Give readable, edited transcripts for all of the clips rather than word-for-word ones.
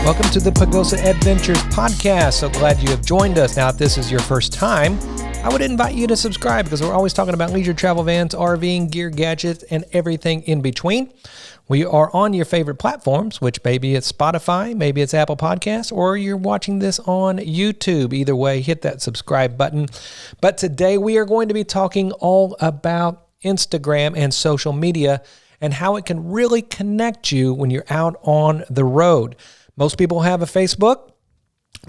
Welcome to the Pagosa Adventures podcast. So glad you have joined us. Now, if this is your first time, I would invite you to subscribe because we're always talking about leisure travel vans, RVing, gear, gadgets, and everything in between. We are on your favorite platforms, which maybe it's Spotify, maybe it's Apple Podcasts, or you're watching this on YouTube. Either way, hit that subscribe button. But today we are going to be talking all about Instagram and social media and how it can really connect you when you're out on the road. Most people have a Facebook,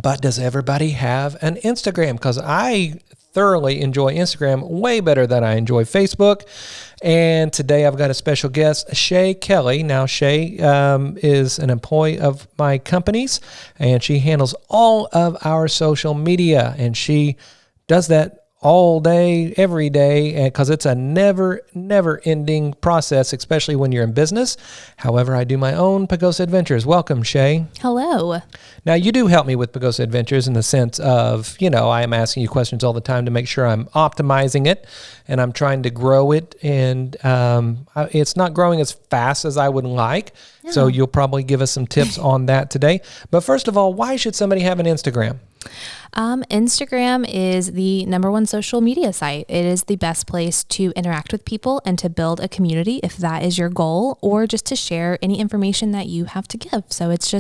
but does everybody have an Instagram? Because I thoroughly enjoy Instagram way better than I enjoy Facebook. And today I've got a special guest, Shay Kelly. Now, Shay is an employee of my company's, and she handles all of our social media. And she does that all day, every day, because it's a never-ending process, especially when you're in business. However, I do my own Pagosa Adventures. Welcome, Shay. Hello. Now, you do help me with Pagosa Adventures in the sense of, I am asking you questions all the time to make sure I'm optimizing it, and I'm trying to grow it, and it's not growing as fast as I would like, so you'll probably give us some tips on that today. But first of all, why should somebody have an Instagram? Instagram is the number one social media site. It is the best place to interact with people and to build a community if that is your goal, or just to share any information that you have to give. So it's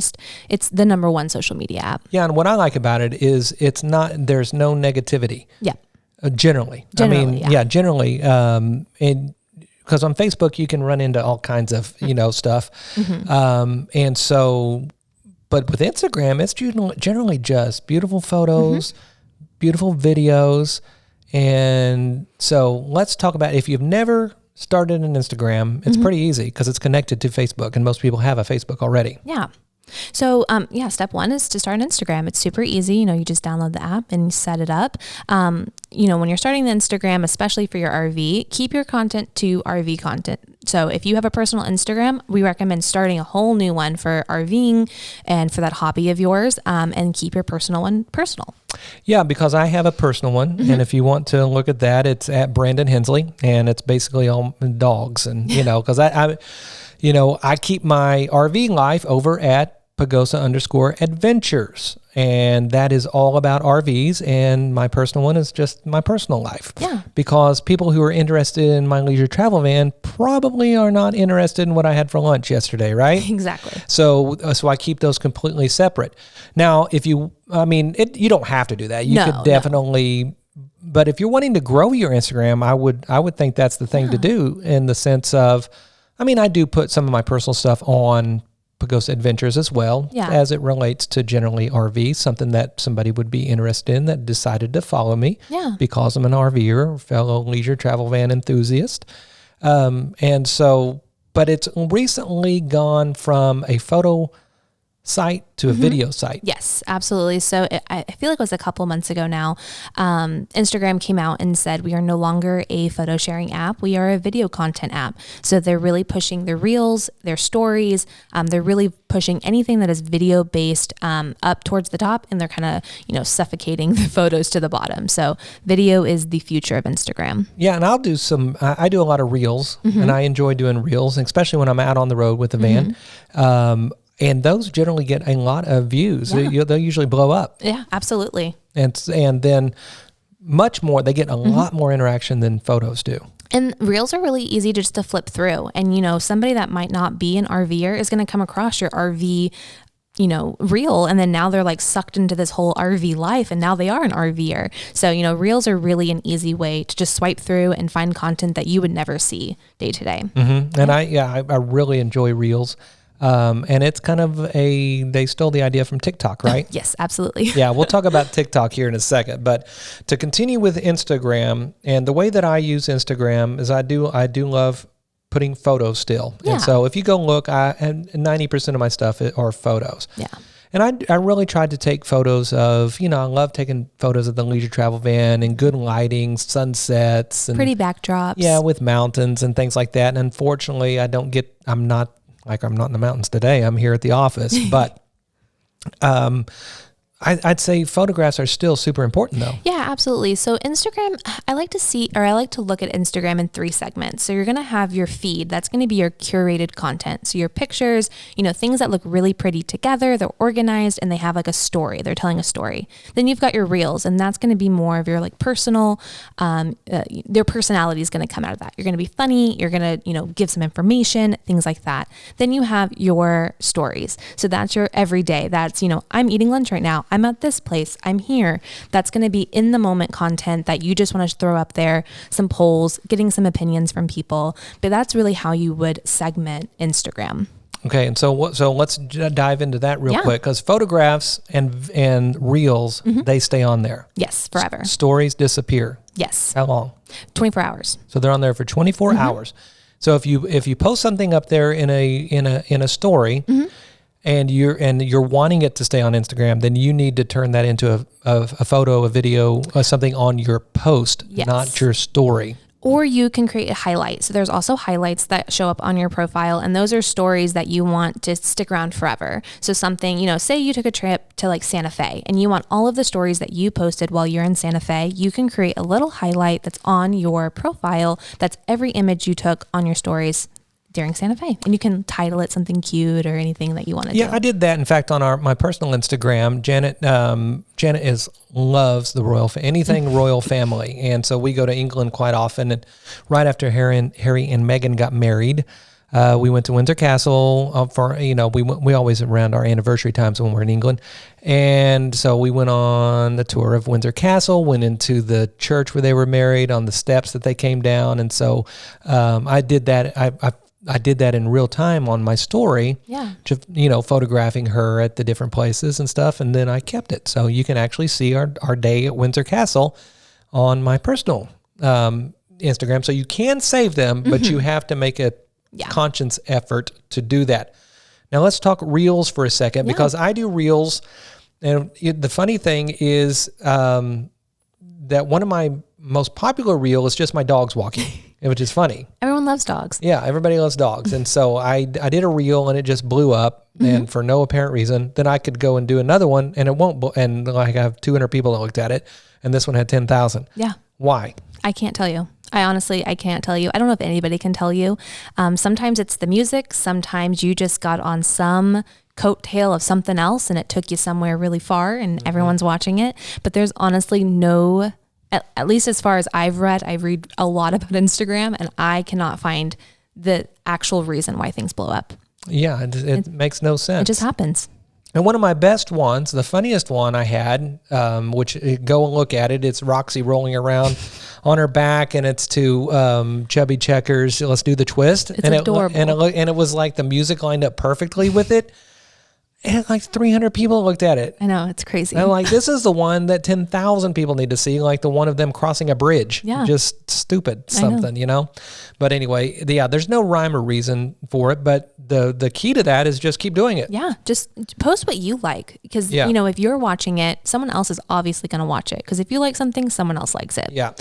the number one social media app. Yeah, and what I like about it is there's no negativity. Yeah. Generally. Generally. And because on Facebook you can run into all kinds of, stuff. Mm-hmm. And so, but with Instagram, it's generally just beautiful photos, beautiful videos. And so let's talk about, if you've never started an Instagram, it's pretty easy because it's connected to Facebook and most people have a Facebook already. Yeah. So, step one is to start an Instagram. It's super easy. You just download the app and set it up. When you're starting the Instagram, especially for your RV, keep your content to RV content. So if you have a personal Instagram, we recommend starting a whole new one for RVing and for that hobby of yours, and keep your personal one personal. Yeah, because I have a personal one. And if you want to look at that, it's at Brandon Hensley, and it's basically all dogs. And, because I keep my RV life over at Pagosa_adventures. And that is all about RVs. And my personal one is just my personal life. Yeah. Because people who are interested in my leisure travel van probably are not interested in what I had for lunch yesterday, right? Exactly. So I keep those completely separate. Now, you don't have to do that. You could definitely... But if you're wanting to grow your Instagram, I would think that's the thing to do, in the sense of, I do put some of my personal stuff on Pagosa Adventures as well, as it relates to generally RVs, something that somebody would be interested in that decided to follow me because I'm an RVer, fellow leisure travel van enthusiast. And so, but it's recently gone from a photo site to a video site. Yes, absolutely. So I feel like it was a couple months ago now, Instagram came out and said we are no longer a photo sharing app. We are a video content app. So they're really pushing their reels, their stories. They're really pushing anything that is video based up towards the top, and they're kind of, suffocating the photos to the bottom. So video is the future of Instagram. Yeah. And I do a lot of reels, and I enjoy doing reels, especially when I'm out on the road with the van. And those generally get a lot of views. Yeah. They'll usually blow up. Yeah, absolutely. And then much more, they get a lot more interaction than photos do. And reels are really easy just to flip through. And, somebody that might not be an RVer is going to come across your RV, reel. And then now they're like sucked into this whole RV life, and now they are an RVer. So, reels are really an easy way to just swipe through and find content that you would never see day to day. Mm-hmm. And I really enjoy reels. And it's kind of they stole the idea from TikTok, right? Yes, absolutely. Yeah, we'll talk about TikTok here in a second. But to continue with Instagram, and the way that I use Instagram is I do love putting photos still. Yeah. And so if you go look, 90% of my stuff are photos. Yeah. And I really tried to take photos of, I love taking photos of the leisure travel van and good lighting, sunsets. And pretty backdrops. Yeah, with mountains and things like that. And unfortunately, I'm not in the mountains today. I'm here at the office. But I'd say photographs are still super important though. Yeah, absolutely. So Instagram, I like to look at Instagram in 3 segments. So you're going to have your feed. That's going to be your curated content. So your pictures, things that look really pretty together, they're organized and they have like a story. They're telling a story. Then you've got your reels, and that's going to be more of your like personal, their personality is going to come out of that. You're going to be funny. You're going to, give some information, things like that. Then you have your stories. So that's your everyday. That's, I'm eating lunch right now. I'm at this place. I'm here. That's going to be in the moment content that you just want to throw up there, some polls, getting some opinions from people. But that's really how you would segment Instagram. Okay, and so let's dive into that real quick, because photographs and reels, they stay on there. Yes, forever. Stories disappear. Yes. How long? 24 hours. So they're on there for 24 hours. So if you post something up there in a story, and you're wanting it to stay on Instagram, then you need to turn that into a photo, a video, something on your post, not your story. Or you can create a highlight. So there's also highlights that show up on your profile, and those are stories that you want to stick around forever. So something, say you took a trip to like Santa Fe and you want all of the stories that you posted while you're in Santa Fe, you can create a little highlight that's on your profile. That's every image you took on your stories during Santa Fe, and you can title it something cute or anything that you want to do. Yeah, I did that. In fact, on my personal Instagram, Janet loves the anything royal family, and so we go to England quite often. And right after Harry and Meghan got married, we went to Windsor Castle for we always around our anniversary times when we're in England, and so we went on the tour of Windsor Castle, went into the church where they were married on the steps that they came down, and so I did that. I did that in real time on my story, just, photographing her at the different places and stuff. And then I kept it. So you can actually see our day at Windsor Castle on my personal Instagram. So you can save them, but you have to make a conscious effort to do that. Now let's talk reels for a second, because I do reels. And the funny thing is that one of my most popular reel is just my dogs walking, which is funny. Everyone loves dogs. Yeah, everybody loves dogs. And so I did a reel and it just blew up, and for no apparent reason. Then I could go and do another one and it won't, and like I have 200 people that looked at it, and this one had 10,000. Yeah. Why? I can't tell you. I can't tell you. I don't know if anybody can tell you. Sometimes it's the music. Sometimes you just got on some coattail of something else and it took you somewhere really far and everyone's watching it. But there's honestly no, at least as far as I read a lot about Instagram, and I cannot find the actual reason why things blow up. Yeah, it makes no sense. It just happens. And one of my best ones, the funniest one I had, which go and look at it, it's Roxy rolling around on her back, and it's to Chubby Checkers, Let's Do the Twist. It's adorable. And it was like the music lined up perfectly with it. And like 300 people looked at it. I know, it's crazy. And I'm like, this is the one that 10,000 people need to see, like the one of them crossing a bridge. Yeah. Just stupid something, But anyway, there's no rhyme or reason for it, but the key to that is just keep doing it. Yeah, just post what you like, because, if you're watching it, someone else is obviously going to watch it, because if you like something, someone else likes it. Yeah.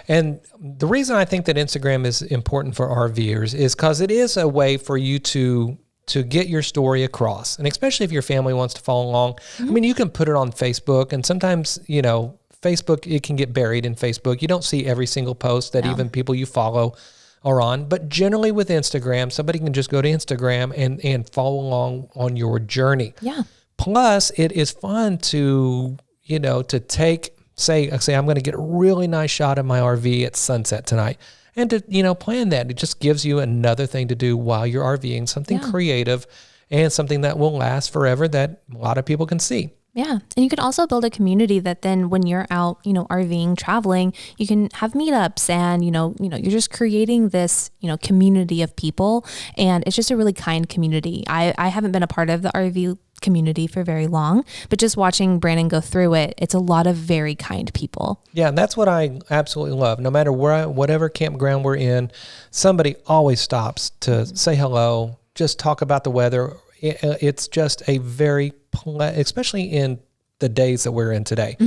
And the reason I think that Instagram is important for our viewers is because it is a way for you to get your story across. And especially if your family wants to follow along. I mean, you can put it on Facebook, and sometimes, Facebook, it can get buried in Facebook. You don't see every single post that even people you follow are on. But generally with Instagram, somebody can just go to Instagram and follow along on your journey. Yeah. Plus, it is fun to, to say, I'm going to get a really nice shot of my RV at sunset tonight. And to, plan that. It just gives you another thing to do while you're RVing, something creative and something that will last forever that a lot of people can see. Yeah. And you can also build a community that then when you're out, RVing, traveling, you can have meetups, and, you're just creating this, community of people. And it's just a really kind community. I haven't been a part of the RV community for very long, but just watching Brandon go through it, it's a lot of very kind people. Yeah, and that's what I absolutely love. No matter whatever campground we're in, somebody always stops to say hello, just talk about the weather. It's just a very, especially in the days that we're in today,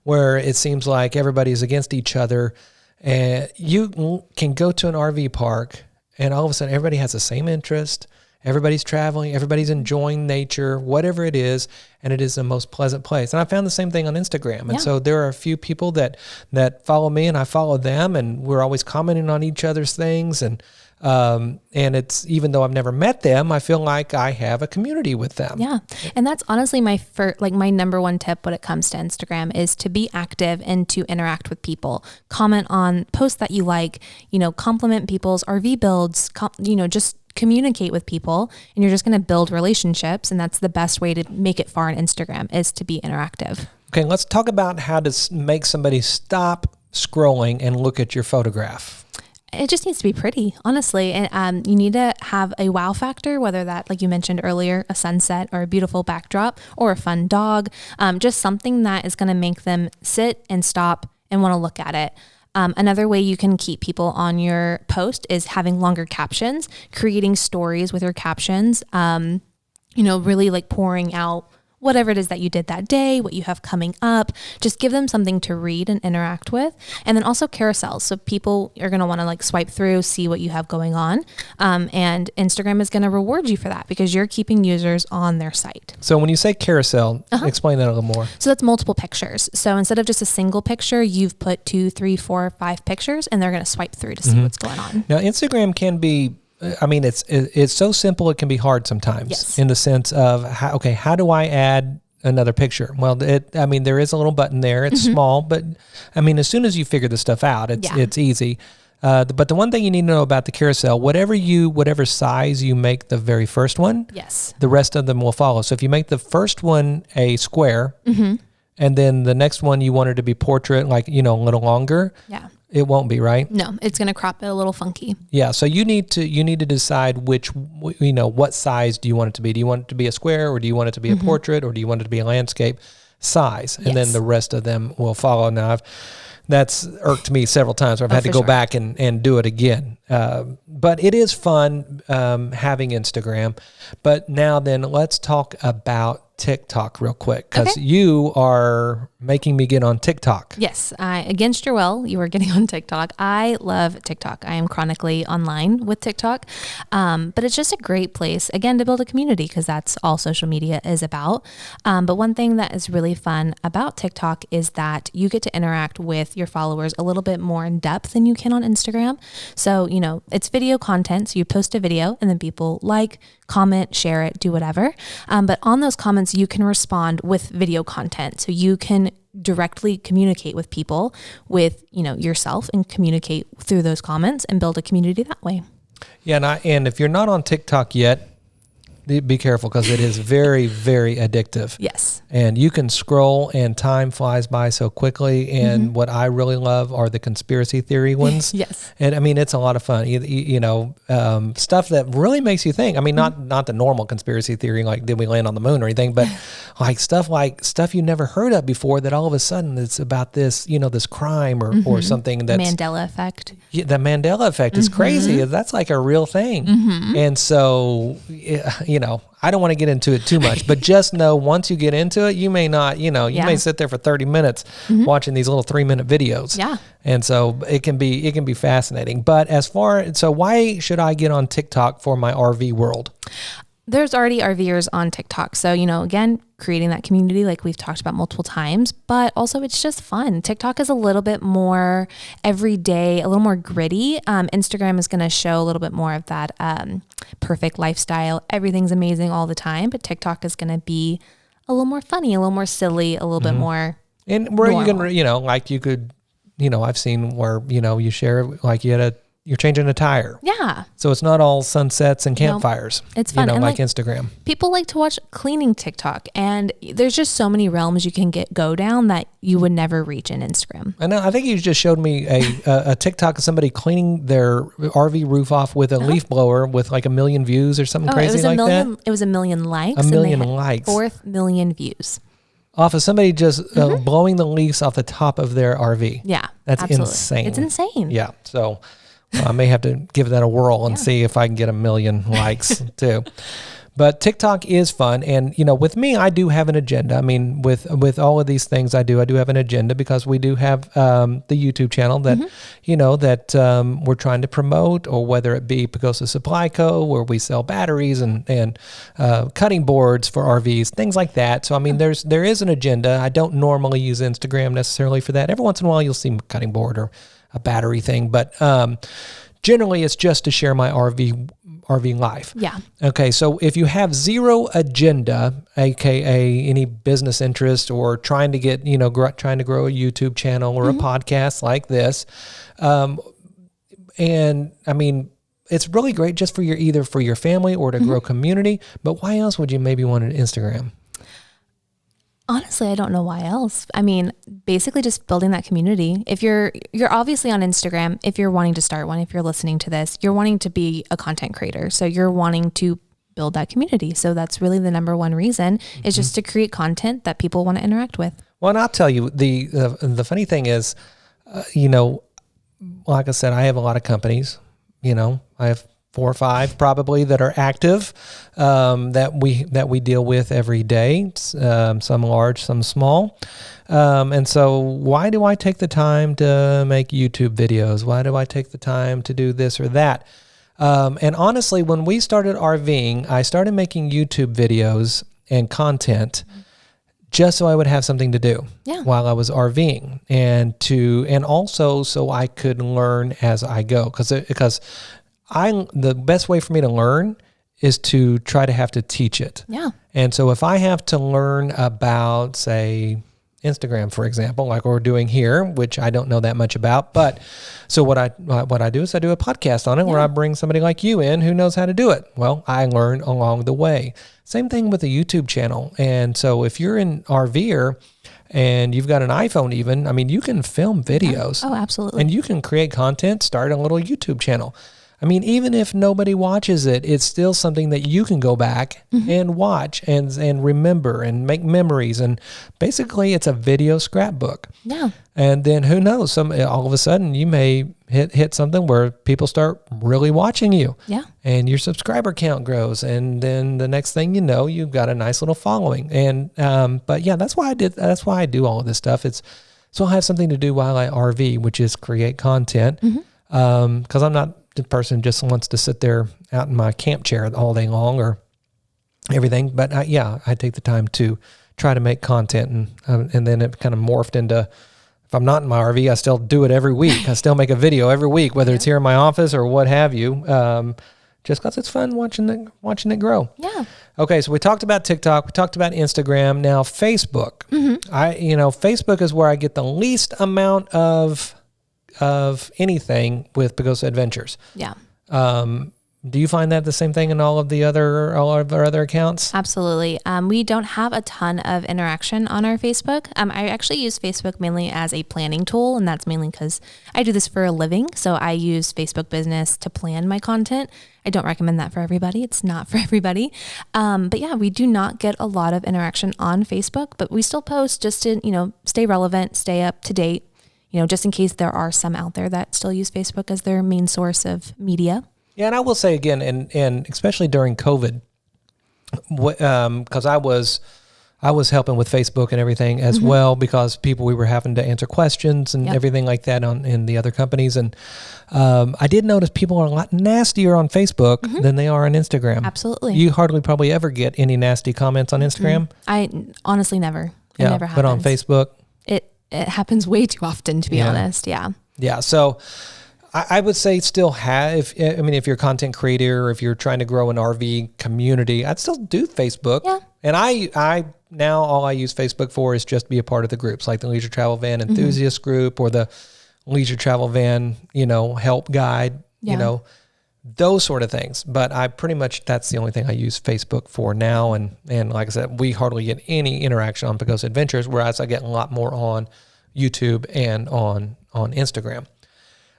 where it seems like everybody's against each other, and you can go to an RV park and all of a sudden everybody has the same interest. everybody's traveling, everybody's enjoying nature, whatever it is, and it is the most pleasant place. And I found the same thing on Instagram. And so there are a few people that follow me and I follow them, and we're always commenting on each other's things. And it's, even though I've never met them, I feel like I have a community with them. Yeah. And that's honestly my my number one tip when it comes to Instagram is to be active and to interact with people. Comment on posts that you like, compliment people's RV builds, just communicate with people, and you're just going to build relationships. And that's the best way to make it far on Instagram, is to be interactive. Okay. Let's talk about how to make somebody stop scrolling and look at your photograph. It just needs to be pretty, honestly. And you need to have a wow factor, whether that, like you mentioned earlier, a sunset or a beautiful backdrop or a fun dog, just something that is going to make them sit and stop and want to look at it. Another way you can keep people on your post is having longer captions, creating stories with your captions, really like pouring out whatever it is that you did that day, what you have coming up. Just give them something to read and interact with. And then also carousels. So people are going to want to like swipe through, see what you have going on. And Instagram is going to reward you for that because you're keeping users on their site. So when you say carousel, explain that a little more. So that's multiple pictures. So instead of just a single picture, you've put 2, 3, 4, 5 pictures, and they're going to swipe through to see what's going on. Now, Instagram can be, it's so simple, it can be hard sometimes in the sense of, how do I add another picture? Well, there is a little button there. It's small, but as soon as you figure this stuff out, it's easy. But the one thing you need to know about the carousel, whatever size you make the very first one, the rest of them will follow. So if you make the first one a square, and then the next one you want it to be portrait, like, a little longer, it won't be, right? No, it's going to crop it a little funky. Yeah, so you need to decide what size do you want it to be? Do you want it to be a square, or do you want it to be a portrait, or do you want it to be a landscape size? And then the rest of them will follow. Now, that's irked me several times where I've had to go back and do it again. But it is fun having Instagram. But now then, let's talk about TikTok real quick, because you are making me get on TikTok. Yes, against your will, you are getting on TikTok. I love TikTok. I am chronically online with TikTok, but it's just a great place, again, to build a community, because that's all social media is about. But one thing that is really fun about TikTok is that you get to interact with your followers a little bit more in depth than you can on Instagram. So, it's video content. So you post a video and then people like, comment, share it, do whatever. But on those comments, you can respond with video content. So you can directly communicate with people with, yourself, and communicate through those comments and build a community that way. Yeah. And if you're not on TikTok yet, be careful, because it is very, very addictive. Yes. And you can scroll and time flies by so quickly. And what I really love are the conspiracy theory ones. Yes. And it's a lot of fun. Stuff that really makes you think. Not the normal conspiracy theory, like did we land on the moon or anything, but like stuff you never heard of before, that all of a sudden it's about this, this crime or something. That's Mandela effect. Yeah, the Mandela effect is crazy. That's like a real thing. And so, I don't want to get into it too much, but just know once you get into it, you may not, you may sit there for 30 minutes watching these little 3-minute videos. Yeah. And so it can be fascinating. But so why should I get on TikTok for my RV world? There's already RVers on TikTok. So, again, creating that community like we've talked about multiple times, but also it's just fun. TikTok is a little bit more everyday, a little more gritty. Instagram is going to show a little bit more of that perfect lifestyle. Everything's amazing all the time, but TikTok is going to be a little more funny, a little more silly, a little bit more And where normal. you can, like you could, I've seen where, you share, like you're changing a tire. Yeah. So it's not all sunsets and campfires. It's fun. And like Instagram. People like to watch cleaning TikTok, and there's just so many realms you can go down that you would never reach in Instagram. I know. I think you just showed me a TikTok of somebody cleaning their RV roof off with a leaf blower with like 1 million views or something crazy like that. It was 1 million likes. 1 million and they had likes. 4 million views. Off of somebody just blowing the leaves off the top of their RV. Yeah. That's absolutely. insane. It's insane. Yeah. So I may have to give that a whirl and see if I can get 1 million likes too. But TikTok is fun. And, with me, I do have an agenda. I mean, with all of these things I do have an agenda because we do have the YouTube channel that, that we're trying to promote, or whether it be Pagosa Supply Co., where we sell batteries and cutting boards for RVs, things like that. So, I mean, there is an agenda. I don't normally use Instagram necessarily for that. Every once in a while, you'll see a cutting board or a battery thing. But generally, it's just to share my RV life. Yeah. Okay, so if you have zero agenda, aka any business interest, or trying to get, trying to grow a YouTube channel or a podcast like this, and I mean, it's really great just for either for your family or to grow community. But why else would you maybe want an Instagram? Honestly, I don't know why else. I mean, basically just building that community. If you're obviously on Instagram, if you're wanting to start one, if you're listening to this, you're wanting to be a content creator. So you're wanting to build that community. So that's really the number one reason, is just to create content that people want to interact with. Well, and I'll tell you, the funny thing is, like I said, I have a lot of companies. I have 4 or 5 probably that are active, that we deal with every day. Some large, some small. And so why do I take the time to make YouTube videos? Why do I take the time to do this or that? And honestly, when we started RVing, I started making YouTube videos and content just so I would have something to do while I was RVing, and also so I could learn as I go, because the best way for me to learn is to try to have to teach it. Yeah. And so if I have to learn about, say, Instagram, for example, like we're doing here, which I don't know that much about, but so what I do is I do a podcast on it where I bring somebody like you in who knows how to do it. Well, I learn along the way. Same thing with a YouTube channel. And so if you're an RVer and you've got an iPhone even, I mean, you can film videos. Oh, absolutely. And you can create content, start a little YouTube channel. I mean, even if nobody watches it, it's still something that you can go back and watch and remember and make memories. And basically, it's a video scrapbook. Yeah. And then who knows? All of a sudden, you may hit something where people start really watching you. Yeah. And your subscriber count grows. And then the next thing you know, you've got a nice little following. And but yeah, that's why I do all of this stuff. It's so I have something to do while I RV, which is create content. Because I'm not the person who just wants to sit there out in my camp chair all day long or everything. But I take the time to try to make content, and then it kind of morphed into, if I'm not in my RV, I still do it every week. I still make a video every week, whether it's here in my office or what have you, just because it's fun watching it grow. Yeah. Okay, so we talked about TikTok, we talked about Instagram. Now Facebook. Facebook is where I get the least amount of anything with Pagosa Adventures. Yeah. Do you find that the same thing in all of our other accounts? Absolutely. We don't have a ton of interaction on our Facebook. I actually use Facebook mainly as a planning tool, and that's mainly because I do this for a living. So I use Facebook Business to plan my content. I don't recommend that for everybody. It's not for everybody. But yeah, we do not get a lot of interaction on Facebook, but we still post just to, stay relevant, stay up to date. Just in case there are some out there that still use Facebook as their main source of media. Yeah, and I will say again, and especially during COVID, because I was helping with Facebook and everything as well, because we were having to answer questions and everything like that in the other companies, and I did notice people are a lot nastier on Facebook than they are on Instagram. Absolutely. You hardly probably ever get any nasty comments on Instagram. I honestly never. It never happens. But on Facebook, it happens way too often, to be honest. Yeah. Yeah. So I would say still have, if you're a content creator or if you're trying to grow an RV community, I'd still do Facebook. Yeah. And I now all I use Facebook for is just be a part of the groups, like the Leisure Travel Van Enthusiast group or the Leisure Travel Van, help guide, those sort of things. But I pretty much, that's the only thing I use Facebook for now. And like I said, we hardly get any interaction on Pagosa Adventures, whereas I get a lot more on YouTube and on Instagram.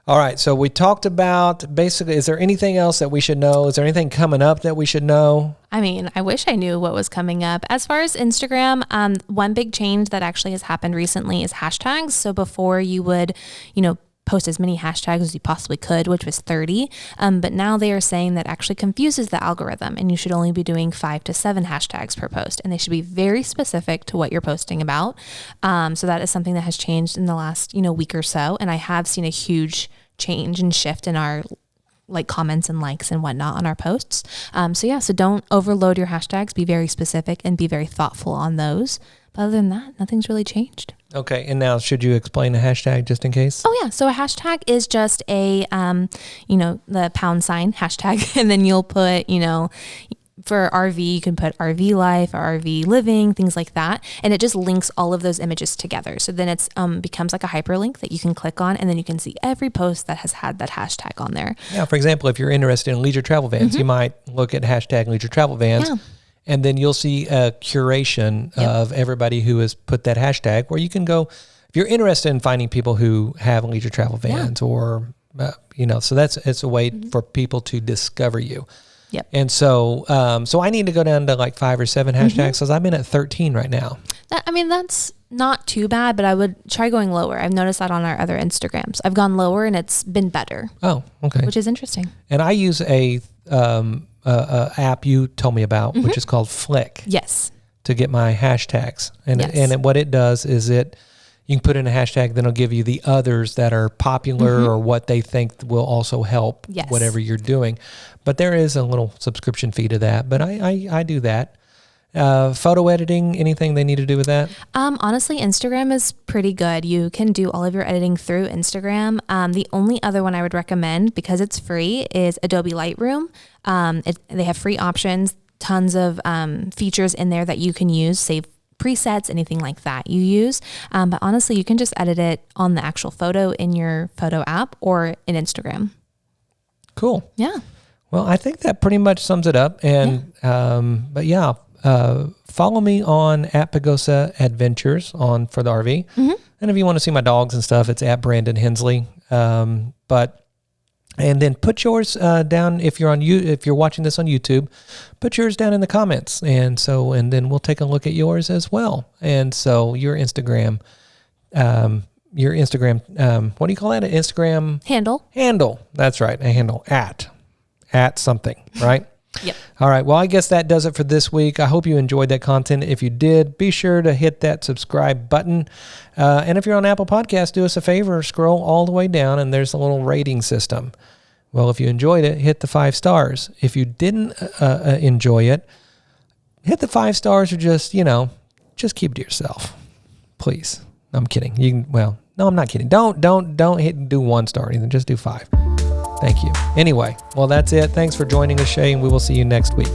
All right. So we talked about basically, is there anything else that we should know? Is there anything coming up that we should know? I mean, I wish I knew what was coming up. As far as Instagram, one big change that actually has happened recently is hashtags. So before you would, post as many hashtags as you possibly could, which was 30. But now they are saying that actually confuses the algorithm, and you should only be doing 5 to 7 hashtags per post. And they should be very specific to what you're posting about. So that is something that has changed in the last, week or so. And I have seen a huge change and shift in our comments and likes and whatnot on our posts. So don't overload your hashtags, be very specific and be very thoughtful on those. But other than that, nothing's really changed. Okay. And now should you explain a hashtag just in case? Oh yeah. So a hashtag is just a, the pound sign hashtag, and then you'll put, for RV, you can put RV life or RV living, things like that. And it just links all of those images together. So then it's becomes like a hyperlink that you can click on, and then you can see every post that has had that hashtag on there. Yeah. For example, if you're interested in leisure travel vans, you might look at hashtag leisure travel vans. Yeah. And then you'll see a curation of everybody who has put that hashtag, where you can go, if you're interested in finding people who have leisure travel vans or, so it's a way for people to discover you. Yep. And so I need to go down to 5 or 7 hashtags because I'm in at 13 right now. That's not too bad, but I would try going lower. I've noticed that on our other Instagrams. I've gone lower and it's been better. Oh, okay. Which is interesting. And I use a app you told me about, which is called Flick. Yes. To get my hashtags. And what it does is you can put in a hashtag, then it'll give you the others that are popular or what they think will also help whatever you're doing. But there is a little subscription fee to that. But I do that. Photo editing, anything they need to do with that? Honestly, Instagram is pretty good. You can do all of your editing through Instagram. The only other one I would recommend, because it's free, is Adobe Lightroom. They have free options, tons of features in there that you can use, save presets, anything like that you use. But honestly, you can just edit it on the actual photo in your photo app or in Instagram. Cool. Yeah. Well, I think that pretty much sums it up. And, follow me on @Pagosa Adventures for the RV. And if you want to see my dogs and stuff, it's @Brandon Hensley. And then put yours down if you're watching this on YouTube, put yours down in the comments. And then we'll take a look at yours as well. And so your Instagram, what do you call that? An Instagram handle. That's right. A handle at something, right? Yep. All right. Well, I guess that does it for this week. I hope you enjoyed that content. If you did, be sure to hit that subscribe button. And if you're on Apple Podcasts, do us a favor, scroll all the way down, and there's a little rating system. Well, if you enjoyed it, hit the 5 stars. If you didn't enjoy it, hit the 5 stars or just keep it to yourself. Please. No, I'm kidding. No, I'm not kidding. Don't do 1 star either. Just do 5. Thank you. Anyway, well, that's it. Thanks for joining us, Shay, and we will see you next week.